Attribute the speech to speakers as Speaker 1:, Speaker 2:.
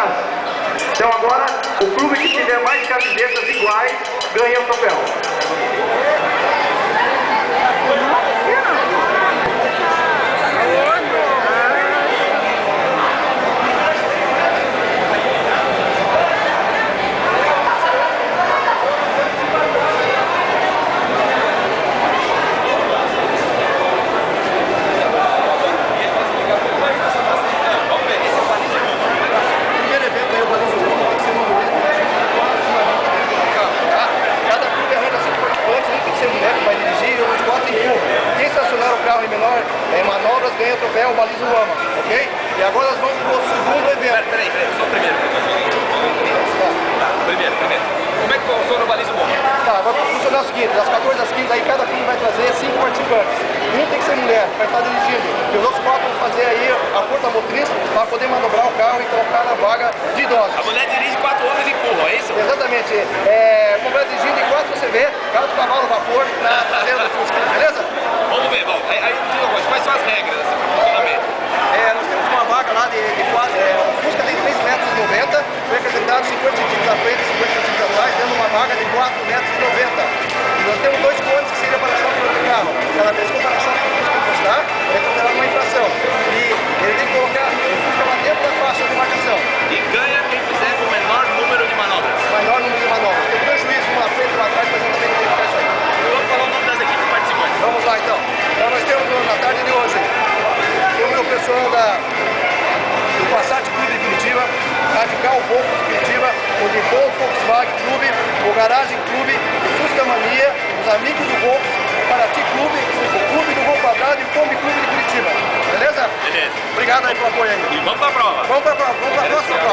Speaker 1: atrás. Então agora, o clube que tiver mais camisetas iguais ganha o troféu.
Speaker 2: Manobras ganha o troféu, baliza o AMA, ok? E agora nós vamos para o segundo evento.
Speaker 3: Peraí, só o primeiro. Primeiro. Como é que funciona o baliza o AMA?
Speaker 2: Tá, vai funcionar o seguinte, das 14 às 15, aí cada clube vai trazer 5 participantes. Um tem que ser mulher, vai estar dirigindo. E os outros 4 vão fazer aí a força motriz para poder manobrar o carro e colocar na vaga de idosos.
Speaker 3: A mulher dirige, 4 homens empurram, é isso?
Speaker 2: Exatamente. Uma mulher dirigindo e 4 você vê, carro de cavalo, vapor, na traseira do Fusca, beleza?
Speaker 3: Vamos ver, bom. Aí diga uma coisa, quais são as regras desse funcionamento?
Speaker 2: Nós temos uma vaga lá o Fusca tem 3,90 metros, foi acrescentado 50 centímetros à frente, 50 centímetros atrás, dando uma vaga de 4,90 metros. E nós temos 2 cones que seria para-choque no outro carro. Cada vez que o para-choque do Fusca encostar, é considerado uma infração. E ele tem que colocar o Fusca lá dentro da faixa de marcação.
Speaker 3: E ganha quem fizer o menor número de manobras.
Speaker 2: Menor número de manobras. Tem 2 juízes, um na frente e um atrás, mas também tem que ficar isso aí.
Speaker 3: Vamos falar o nome das equipes participantes.
Speaker 2: Vamos lá então. Então nós temos na tarde de hoje, temos o pessoal do Passat Clube de Curitiba, Radical Volvo de Curitiba, o de Volvo Volkswagen Clube, o Garagem Clube, o Fusca Mania, os amigos do Volvo, o Paraty Clube, o Clube do Gol Quadrado e o Kombi Clube de Curitiba. Beleza?
Speaker 3: Beleza.
Speaker 2: Obrigado aí pelo apoio aí.
Speaker 3: E vamos pra prova.
Speaker 2: Vamos pra próxima prova.